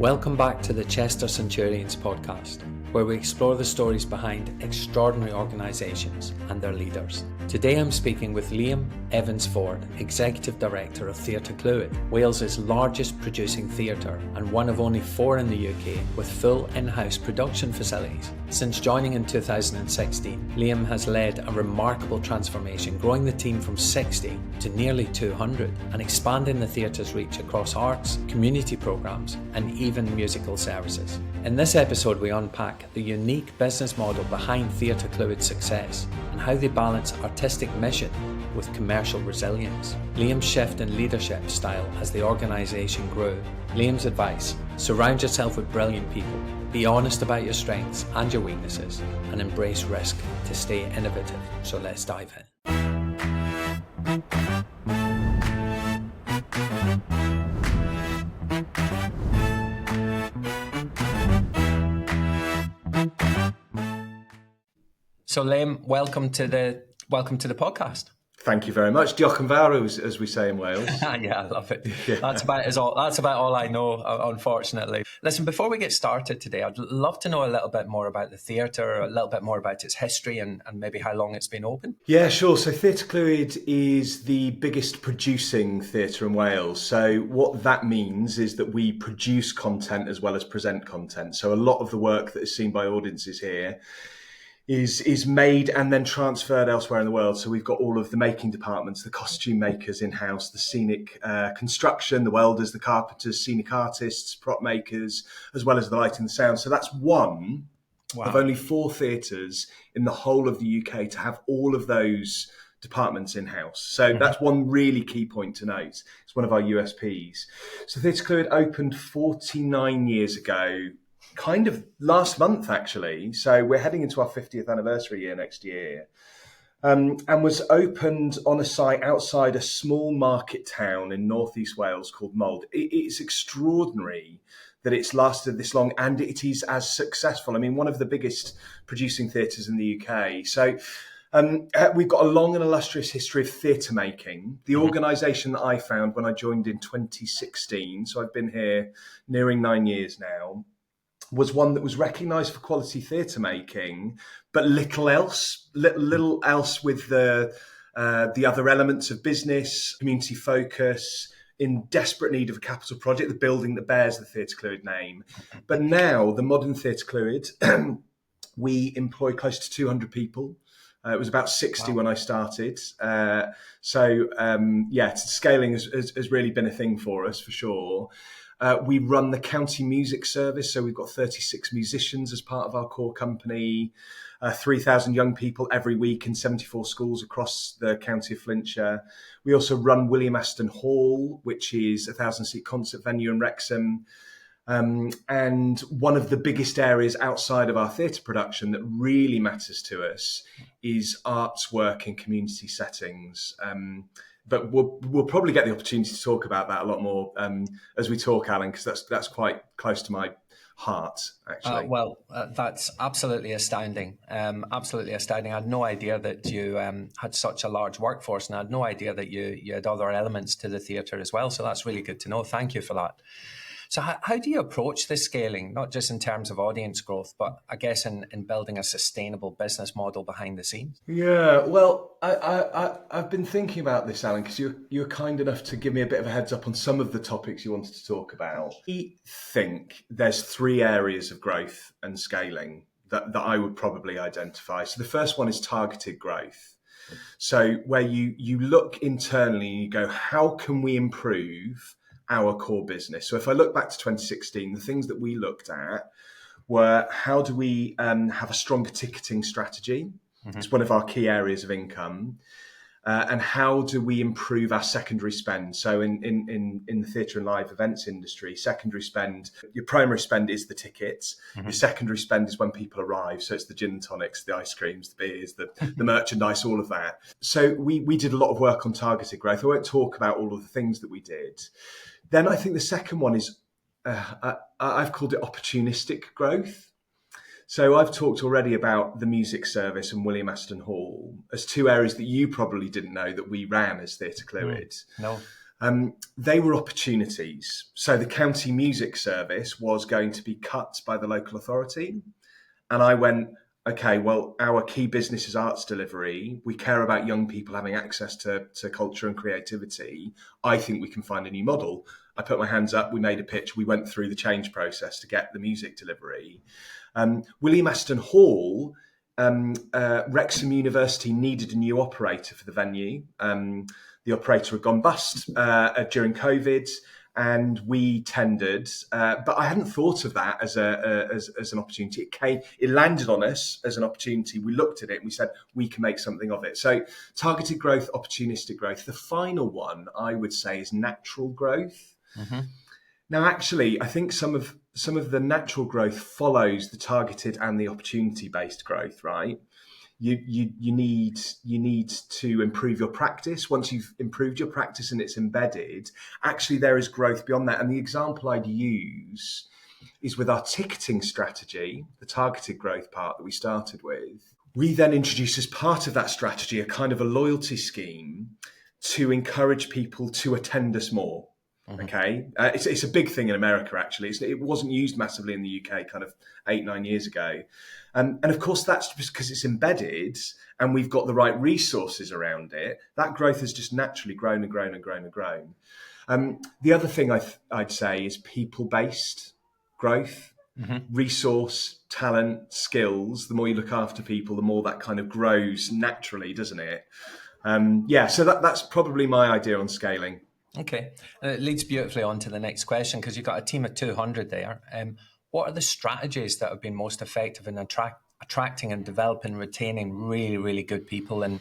Welcome back to the Chester Centurions podcast, where we explore the stories behind extraordinary organisations and their leaders. Today I'm speaking with Liam Evans-Ford, Executive Director of Theatr Clwyd, Wales's largest producing theatre and one of only 4 in the UK with full in-house production facilities. Since joining in 2016, Liam has led a remarkable transformation, growing the team from 60 to nearly 200 and expanding the theatre's reach across arts, community programmes and even musical services. In this episode we unpack the unique business model behind Theatr Clwyd's success and how they balance artistic mission with commercial resilience. Liam's shift in leadership style as the organisation grew. Liam's advice: surround yourself with brilliant people, be honest about your strengths and your weaknesses, and embrace risk to stay innovative. So let's dive in. So Liam, welcome to the podcast. Thank you very much. Diolch yn fawr, as we say in Wales. Yeah, I love it. Yeah. That's about all I know, unfortunately. Listen, before we get started today, I'd love to know a little bit more about the theatre, a little bit more about its history and maybe how long it's been open. Yeah, sure. So Theatr Clwyd is the biggest producing theatre in Wales. So what that means is that we produce content as well as present content. So a lot of the work that is seen by audiences here is made and then transferred elsewhere in the world. So we've got all of the making departments, the costume makers in-house, the scenic construction, the welders, the carpenters, scenic artists, prop makers, as well as the lighting and the sound. So that's one of only 4 theatres in the whole of the UK to have all of those departments in-house. So that's one really key point to note. It's one of our USPs. So Theatr Clwyd opened 49 years ago, kind of last month, actually. So we're heading into our 50th anniversary year next year. And was opened on a site outside a small market town in northeast Wales called Mold. It's extraordinary that it's lasted this long and it is as successful. I mean, one of the biggest producing theatres in the UK. So we've got a long and illustrious history of theatre making. The organisation that I found when I joined in 2016, so I've been here nearing 9 years now, was one that was recognised for quality theatre making, but little else with the other elements of business, community focus, in desperate need of a capital project, the building that bears the Theatr Clwyd name. But now, the modern Theatr Clwyd, we employ close to 200 people. It was about 60 when I started. Scaling has really been a thing for us, for sure. We run the county music service, so we've got 36 musicians as part of our core company, 3,000 young people every week in 74 schools across the county of Flintshire. We also run William Aston Hall, which is a 1,000-seat concert venue in Wrexham. And one of the biggest areas outside of our theatre production that really matters to us is arts work in community settings. But we'll probably get the opportunity to talk about that a lot more as we talk, Alan, because that's quite close to my heart, actually. That's absolutely astounding. Absolutely astounding. I had no idea that you had such a large workforce, and I had no idea that you had other elements to the theatre as well. So that's really good to know. Thank you for that. So how do you approach this scaling, not just in terms of audience growth, but I guess in building a sustainable business model behind the scenes? Yeah, well, I've been thinking about this, Alan, because you were kind enough to give me a bit of a heads up on some of the topics you wanted to talk about. I think there's 3 areas of growth and scaling that I would probably identify. So the first one is targeted growth. So where you look internally and you go, how can we improve our core business? So if I look back to 2016, the things that we looked at were, how do we have a stronger ticketing strategy? It's one of our key areas of income. And how do we improve our secondary spend? So in the theatre and live events industry, secondary spend, your primary spend is the tickets. Your secondary spend is when people arrive. So it's the gin and tonics, the ice creams, the beers, the merchandise, all of that. So we did a lot of work on targeted growth. I won't talk about all of the things that we did. Then I think the second one is, I've called it opportunistic growth. So I've talked already about the music service and William Aston Hall as 2 areas that you probably didn't know that we ran as Theatr Clwyd. No. They were opportunities. So the county music service was going to be cut by the local authority. And I went, okay, well, our key business is arts delivery. We care about young people having access to culture and creativity. I think we can find a new model. I put my hands up, we made a pitch, we went through the change process to get the music delivery. William Aston Hall, Wrexham University needed a new operator for the venue. The operator had gone bust during COVID, and we tendered. But I hadn't thought of that as an opportunity. It landed on us as an opportunity. We looked at it and we said, we can make something of it. So targeted growth, opportunistic growth. The final one, I would say, is natural growth. Mm-hmm. Now, actually, I think some of the natural growth follows the targeted and the opportunity-based growth, right? You need to improve your practice. Once you've improved your practice and it's embedded, actually there is growth beyond that. And the example I'd use is with our ticketing strategy, the targeted growth part that we started with. We then introduced as part of that strategy a kind of a loyalty scheme to encourage people to attend us more. Mm-hmm. Okay, it's a big thing in America, actually. It wasn't used massively in the UK kind of 8-9 years ago. And of course, that's just because it's embedded and we've got the right resources around it. That growth has just naturally grown and grown and grown and grown. The other thing I'd say is people-based growth, mm-hmm. Resource, talent, skills. The more you look after people, the more that kind of grows naturally, doesn't it? So that's probably my idea on scaling. Okay, it leads beautifully on to the next question, because you've got a team of 200 there. What are the strategies that have been most effective in attracting and developing, retaining really, really good people in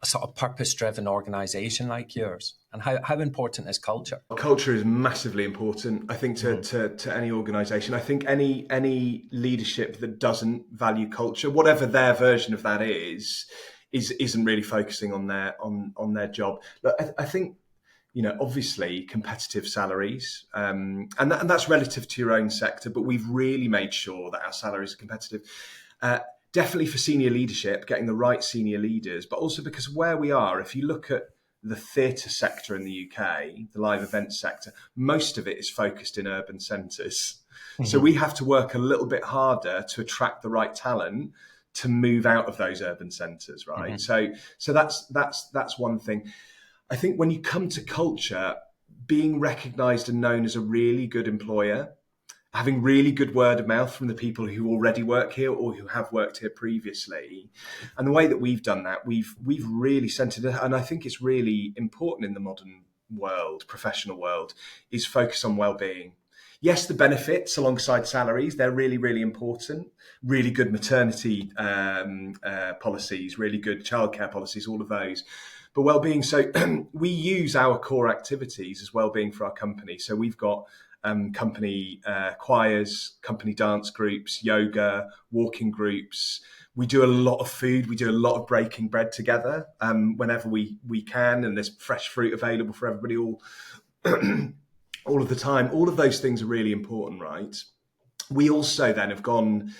a sort of purpose-driven organisation like yours? And how important is culture? Culture is massively important, I think, to any organisation. I think any leadership that doesn't value culture, whatever their version of that isn't really focusing on their job. But I think, obviously competitive salaries, and that's relative to your own sector, but we've really made sure that our salaries are competitive. Definitely for senior leadership, getting the right senior leaders, but also because where we are, if you look at the theatre sector in the UK, the live events sector, most of it is focused in urban centres. Mm-hmm. So we have to work a little bit harder to attract the right talent to move out of those urban centres, right? Mm-hmm. So that's one thing. I think when you come to culture, being recognised and known as a really good employer, having really good word of mouth from the people who already work here or who have worked here previously, and the way that we've done that, we've really centred it, and I think it's really important in the modern world, professional world, is focus on wellbeing. Yes, the benefits alongside salaries, they're really, really important. Really good maternity policies, really good childcare policies, all of those. But wellbeing, so we use our core activities as wellbeing for our company. So we've got company choirs, company dance groups, yoga, walking groups. We do a lot of food. We do a lot of breaking bread together whenever we can, and there's fresh fruit available for everybody all of the time. All of those things are really important, right? We also then have gone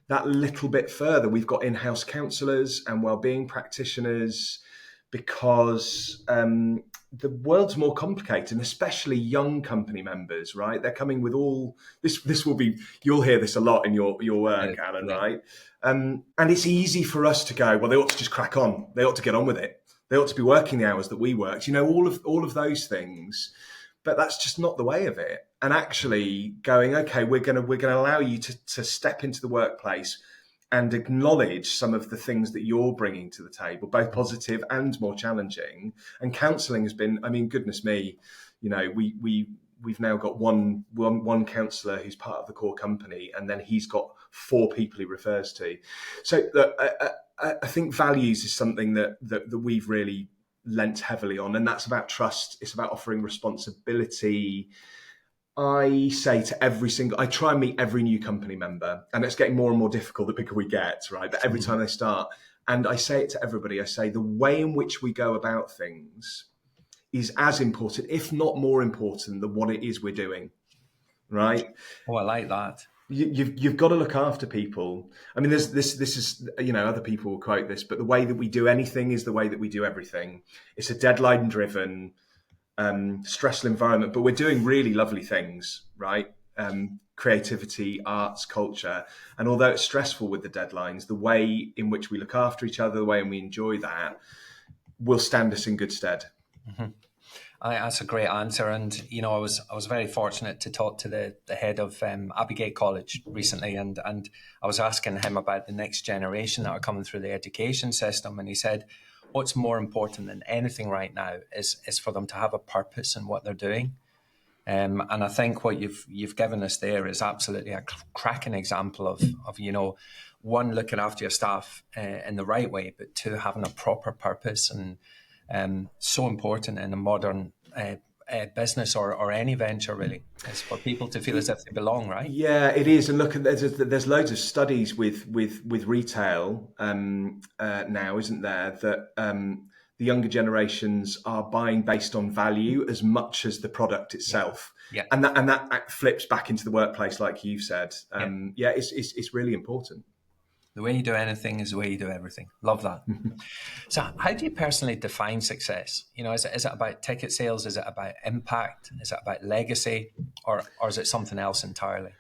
that little bit further. We've got in-house counsellors and wellbeing practitioners, because the world's more complicated, and especially young company members, right? They're coming with all this. This will be, you'll hear this a lot in your work, Alan, right? And it's easy for us to go, well, they ought to just crack on. They ought to get on with it. They ought to be working the hours that we worked. All of those things. But that's just not the way of it. And actually going, okay, we're going to allow you to step into the workplace and acknowledge some of the things that you're bringing to the table, both positive and more challenging. And counselling has been, goodness me, we've now got one counsellor who's part of the core company, and then he's got 4 people he refers to. So I think values is something that we've really lent heavily on, and that's about trust. It's about offering responsibility. I say to I try and meet every new company member, and it's getting more and more difficult the bigger we get, right? But every time they start, and I say it to everybody, I say the way in which we go about things is as important, if not more important, than what it is we're doing, right? Oh, I like that. You've got to look after people. There's this is, other people will quote this, but the way that we do anything is the way that we do everything. It's a deadline driven, stressful environment, but we're doing really lovely things, right? Creativity, arts, culture. And although it's stressful with the deadlines, the way in which we look after each other, the way in we enjoy that, will stand us in good stead. Mm-hmm. That's a great answer. And, I was very fortunate to talk to the head of Abbey College recently. And I was asking him about the next generation that are coming through the education system. And he said, what's more important than anything right now is for them to have a purpose in what they're doing. And I think what you've given us there is absolutely a cracking example of one, looking after your staff in the right way, but two, having a proper purpose. And so important in a modern business or any venture, really, is for people to feel as if they belong, right? Yeah, it is. And look, there's loads of studies with retail now, isn't there, that the younger generations are buying based on value as much as the product itself. Yeah. And that flips back into the workplace, like you've said. It's really important. The way you do anything is the way you do everything. Love that. So how do you personally define success? Is it about ticket sales? Is it about impact? Is it about legacy? Or is it something else entirely?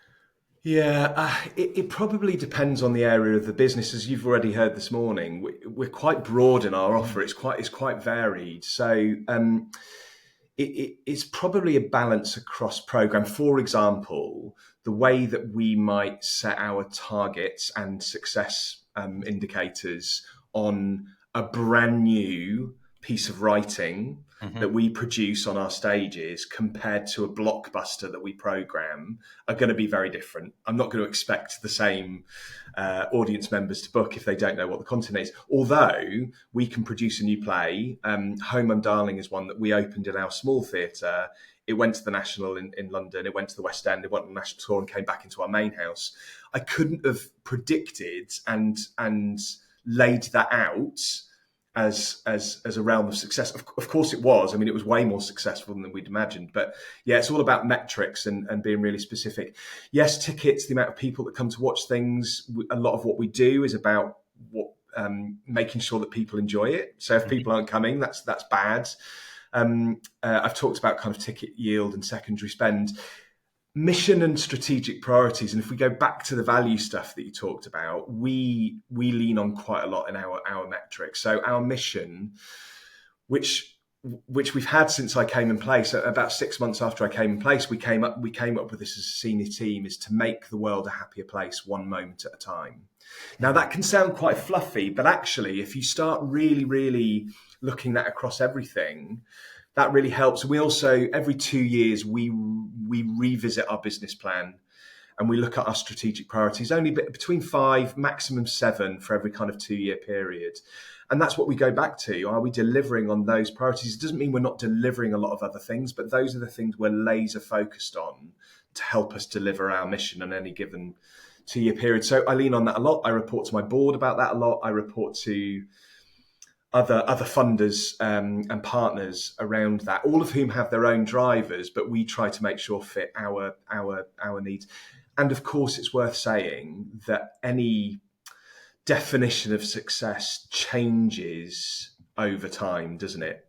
Yeah, it probably depends on the area of the business. As you've already heard this morning, we're quite broad in our offer. It's quite varied. So it's probably a balance across program. For example, the way that we might set our targets and success indicators on a brand new piece of writing that we produce on our stages compared to a blockbuster that we program are going to be very different. I'm not going to expect the same audience members to book if they don't know what the content is. Although we can produce a new play. Home I'm Darling is one that we opened in our small theatre. It went to the National in London. It went to the West End. It went on the national tour and came back into our main house. I couldn't have predicted and laid that out as a realm of success. Of course it was. I mean, it was way more successful than we'd imagined. But yeah, it's all about metrics and being really specific. Yes, tickets, the amount of people that come to watch things. A lot of what we do is about making sure that people enjoy it. So if people aren't coming, that's bad. I've talked about kind of ticket yield and secondary spend. Mission and strategic priorities, and if we go back to the value stuff that you talked about, we lean on quite a lot in our metrics. So our mission, which we've had since I came in place, about 6 months after I came in place, we came up with this as a senior team, is to make the world a happier place one moment at a time. Now that can sound quite fluffy, but actually if you start really, really looking at across everything, that really helps. We also, every 2 years, we revisit our business plan and we look at our strategic priorities, only between 5, maximum 7 for every kind of 2-year period. And that's what we go back to. Are we delivering on those priorities? It doesn't mean we're not delivering a lot of other things, but those are the things we're laser focused on to help us deliver our mission on any given 2-year period. So I lean on that a lot. I report to my board about that a lot. I report to other funders and partners around that, all of whom have their own drivers, but we try to make sure fit our needs. And of course, it's worth saying that any definition of success changes over time, doesn't it?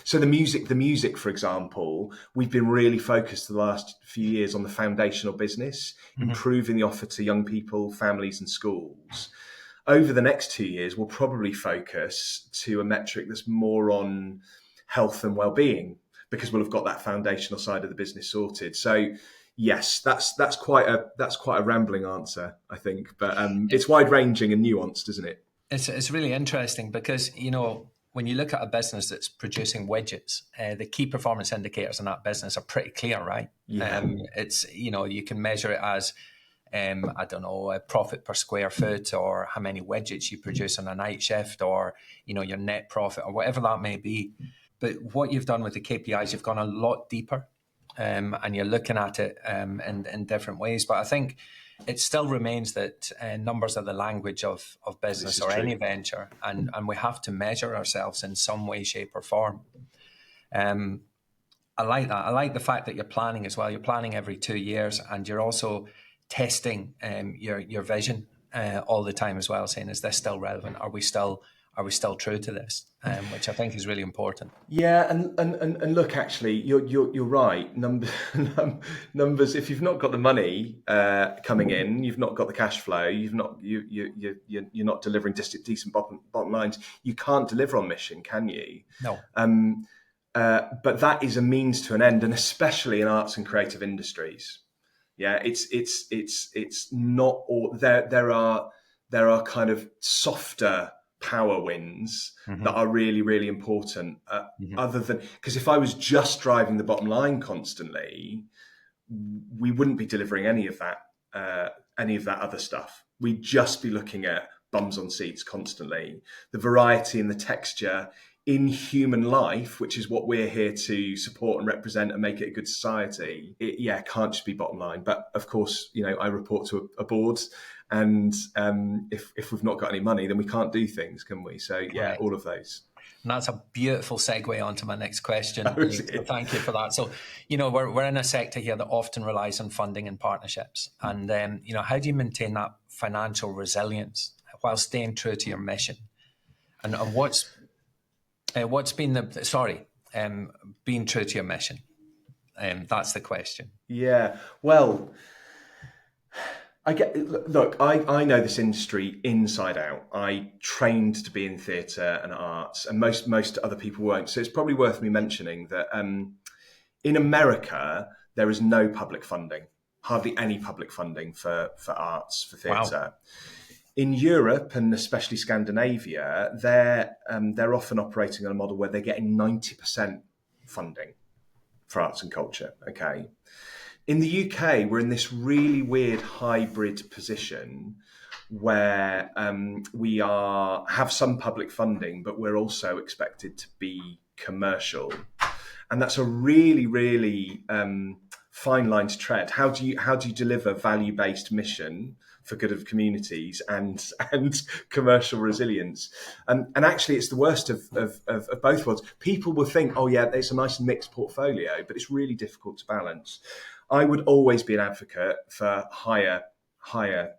So the music, for example, we've been really focused the last few years on the foundational business, improving the offer to young people, families and schools. Over the next 2 years, we'll probably focus to a metric that's more on health and well-being, because we'll have got that foundational side of the business sorted. So, yes, that's quite a rambling answer, I think, but it's wide-ranging and nuanced, isn't it? It's really interesting because when you look at a business that's producing widgets, the key performance indicators in that business are pretty clear, right? Yeah. It's you can measure it as a profit per square foot, or how many widgets you produce on a night shift, or, your net profit, or whatever that may be. But what you've done with the KPIs, you've gone a lot deeper, and you're looking at it in different ways. But I think it still remains that numbers are the language of business or any venture, and we have to measure ourselves in some way, shape or form. I like that. I like the fact that you're planning as well. You're planning every 2 years, and you're also testing your vision all the time as well, saying, is this still relevant? Are we still are we still true to this? Which I think is really important. Yeah, and look, actually, you're right. Numbers. If you've not got the money coming in, you've not got the cash flow. You're not delivering decent bottom lines. You can't deliver on mission, can you? No. But that is a means to an end, and especially in arts and creative industries. Yeah, it's not all there. There are kind of softer power wins that are really, really important. Other than, because if I was just driving the bottom line constantly, we wouldn't be delivering any of that other stuff. We'd just be looking at bums on seats constantly. The variety and the texture in human life, which is what we're here to support and represent and make it a good society, it can't just be bottom line. But of course, I report to a board, and if we've not got any money, then we can't do things, can we? So Right. all of those. And that's a beautiful segue onto my next question. Oh, So thank you for that. So, we're in a sector here that often relies on funding and partnerships. And, how do you maintain that financial resilience while staying true to your mission? And what's been being true to your mission? That's the question. Yeah, well, I know this industry inside out. I trained to be in theatre and arts, and most other people won't. So it's probably worth me mentioning that in America, there is no public funding, hardly any public funding for arts, for theatre. Wow. In Europe, and especially Scandinavia, they're often operating on a model where they're getting 90% funding for arts and culture. Okay. In the UK, we're in this really weird hybrid position where we have some public funding, but we're also expected to be commercial, and that's a really, really fine line to tread. How do you deliver value-based mission for good of communities and commercial resilience? And actually, it's the worst of both worlds. People will think, oh yeah, it's a nice mixed portfolio, but it's really difficult to balance. I would always be an advocate for higher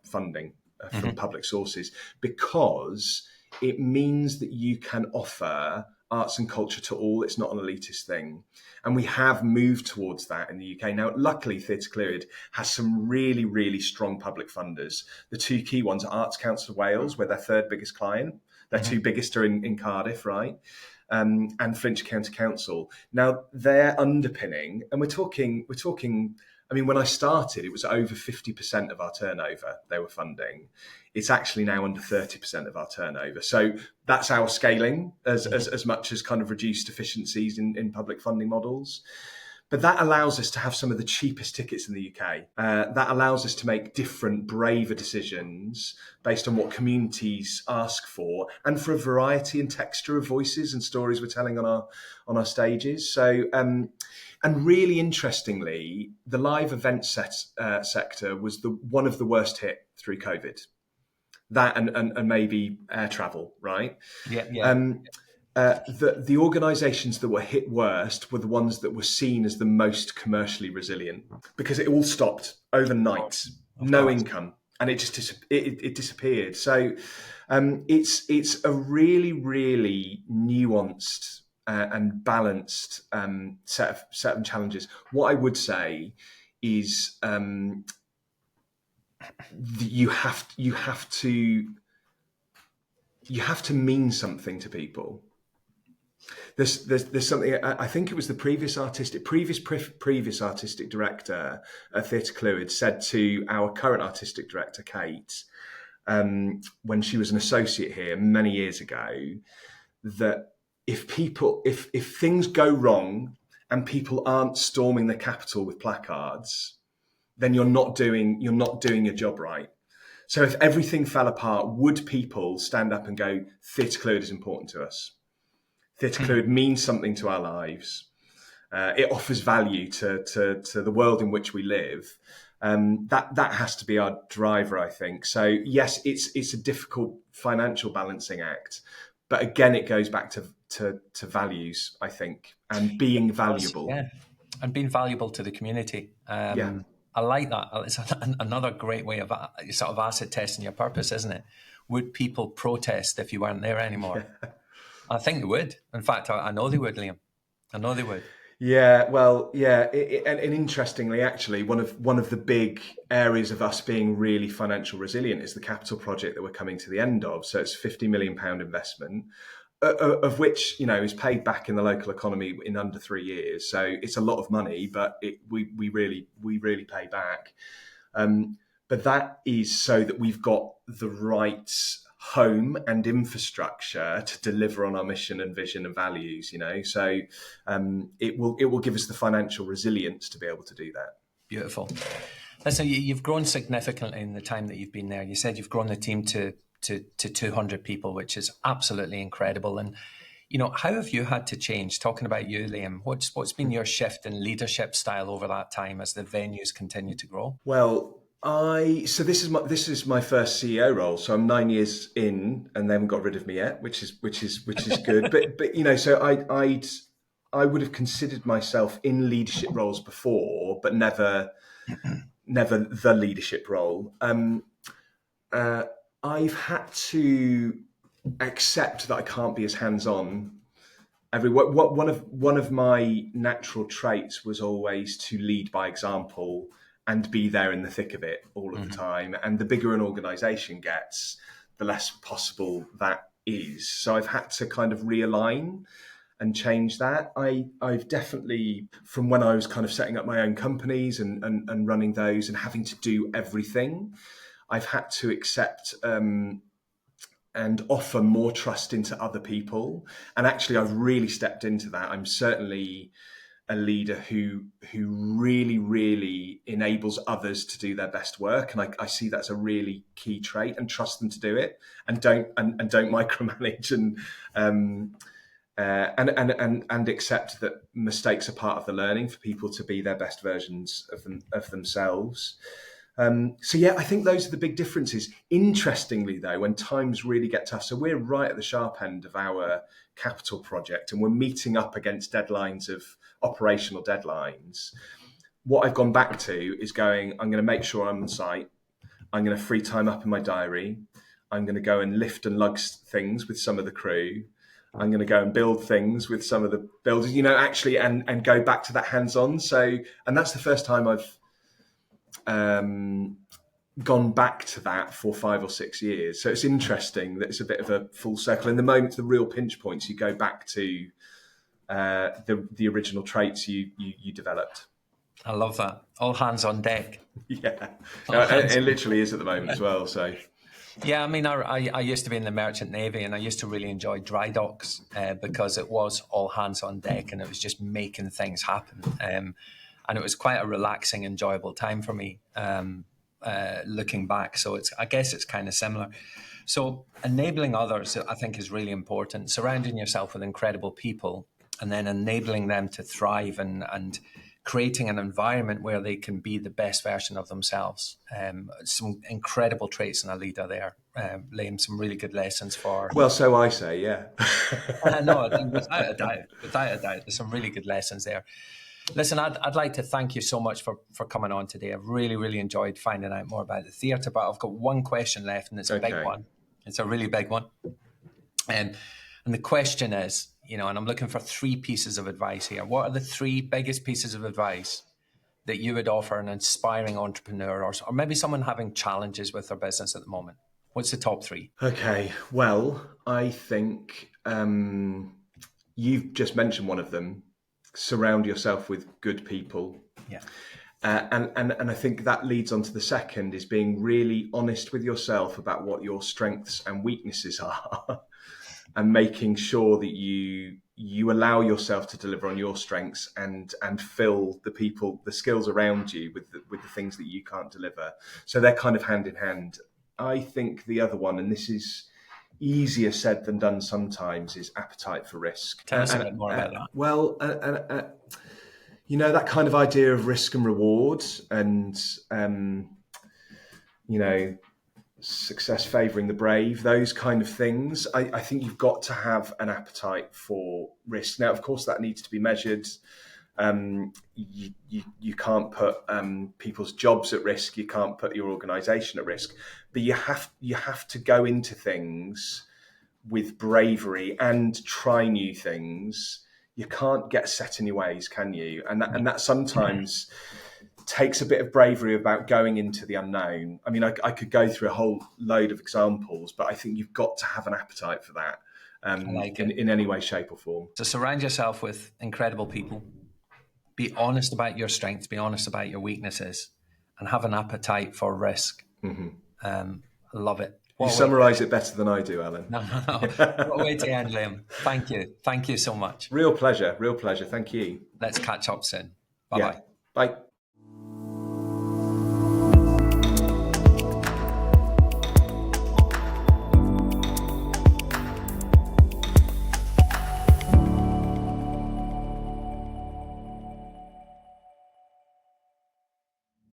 funding from public sources, because it means that you can offer arts and culture to all. It's not an elitist thing. And we have moved towards that in the UK. Now, luckily, Theatr Clwyd has some really, really strong public funders. The two key ones are Arts Council of Wales, we're their third biggest client. Their two biggest are in Cardiff, right? And Flintshire County Council. Now, they're underpinning, and we're talking, I mean, when I started, it was over 50% of our turnover they were funding. It's actually now under 30% of our turnover. So that's our scaling as much as kind of reduced efficiencies in public funding models. But that allows us to have some of the cheapest tickets in the UK. That allows us to make different, braver decisions based on what communities ask for, and for a variety and texture of voices and stories we're telling on our stages. So, and really interestingly, the live event sector was one of the worst hit through COVID. That and maybe air travel, right? Yeah. The organisations that were hit worst were the ones that were seen as the most commercially resilient, because it all stopped overnight, no income, and it just it disappeared. So it's a really, really nuanced and balanced set of challenges. What I would say is you have to mean something to people. There's something, I think it was the previous artistic director at Theatr Clwyd said to our current artistic director, Kate, when she was an associate here many years ago, that if things go wrong and people aren't storming the Capitol with placards, then you're not doing your job right. So if everything fell apart, would people stand up and go, Theatr Clwyd is important to us? Theatr Clwyd means something to our lives. It offers value to the world in which we live. That has to be our driver, I think. So yes, it's a difficult financial balancing act, but again, it goes back to values, I think, and being valuable. Yeah. And being valuable to the community. Yeah. I like that. It's another great way of sort of acid testing your purpose, isn't it? Would people protest if you weren't there anymore? Yeah. I think they would. In fact, I know they would, Liam. I know they would. Yeah, well, yeah, and interestingly, actually, one of the big areas of us being really financial resilient is the capital project that we're coming to the end of. So it's a £50 million investment, of which is paid back in the local economy in under 3 years. So it's a lot of money, but we really pay back. But that is so that we've got the right home and infrastructure to deliver on our mission and vision and values. So it will give us the financial resilience to be able to do that. Beautiful. Listen, you've grown significantly in the time that you've been there. You said you've grown the team to 200 people, which is absolutely incredible. And how have you had to change? Talking about you, Liam, what's been your shift in leadership style over that time as the venues continue to grow? Well, so this is my first CEO role. So I'm 9 years in, and they haven't got rid of me yet, which is good. but so I would have considered myself in leadership roles before, but never the leadership role. I've had to accept that I can't be as hands-on. One of my natural traits was always to lead by example and be there in the thick of it all of the time. And the bigger an organisation gets, the less possible that is. So I've had to kind of realign and change that. I've definitely, from when I was kind of setting up my own companies and running those and having to do everything, I've had to accept and offer more trust into other people. And actually, I've really stepped into that. I'm certainly a leader who really, really enables others to do their best work. And I see that's a really key trait, and trust them to do it, and don't micromanage and accept that mistakes are part of the learning for people to be their best versions of themselves. So yeah, I think those are the big differences. Interestingly, though, when times really get tough, so we're right at the sharp end of our capital project, and we're meeting up against deadlines of operational deadlines. What I've gone back to is I'm going to make sure I'm on site. I'm going to free time up in my diary. I'm going to go and lift and lug things with some of the crew. I'm going to go and build things with some of the builders, actually, and go back to that hands-on. So, and that's the first time I've gone back to that for 5 or 6 years. So it's interesting that it's a bit of a full circle. In the moment, the real pinch points, you go back to the original traits you developed. I love that. All hands on deck. Yeah, it literally is at the moment as well. So. Yeah, I mean, I used to be in the Merchant Navy, and I used to really enjoy dry docks because it was all hands on deck, and it was just making things happen. And it was quite a relaxing, enjoyable time for me looking back. So I guess it's kind of similar. So enabling others, I think, is really important. Surrounding yourself with incredible people and then enabling them to thrive and creating an environment where they can be the best version of themselves. Some incredible traits in a leader there, Liam, some really good lessons for... Well, so I say, yeah. No, without a doubt, there's some really good lessons there. Listen, I'd like to thank you so much for coming on today. I've really, really enjoyed finding out more about the theatre, but I've got one question left, and it's a big one. It's a really big one. And the question is, and I'm looking for 3 pieces of advice here. What are the 3 biggest pieces of advice that you would offer an aspiring entrepreneur or maybe someone having challenges with their business at the moment? What's the top 3? Okay, well, I think you've just mentioned one of them. Surround yourself with good people. Yeah. And I think that leads on to the second, is being really honest with yourself about what your strengths and weaknesses are and making sure that you allow yourself to deliver on your strengths and fill the skills around you with the things that you can't deliver. So they're kind of hand in hand. I think the other one, and this is easier said than done sometimes, is appetite for risk. Tell us a bit more about that. Well, that kind of idea of risk and reward and, success favouring the brave, those kind of things. I think you've got to have an appetite for risk. Now, of course, that needs to be measured. You can't put people's jobs at risk. You can't put your organisation at risk. But you have to go into things with bravery and try new things. You can't get set in your ways, can you? And that sometimes takes a bit of bravery about going into the unknown. I mean, I could go through a whole load of examples, but I think you've got to have an appetite for that in any way, shape or form. So surround yourself with incredible people. Be honest about your strengths, be honest about your weaknesses, and have an appetite for risk. I love it. You summarise it better than I do, Alan. No. What a way to end, Liam. Thank you. Thank you so much. Real pleasure. Thank you. Let's catch up soon. Bye-bye. Yeah. Bye.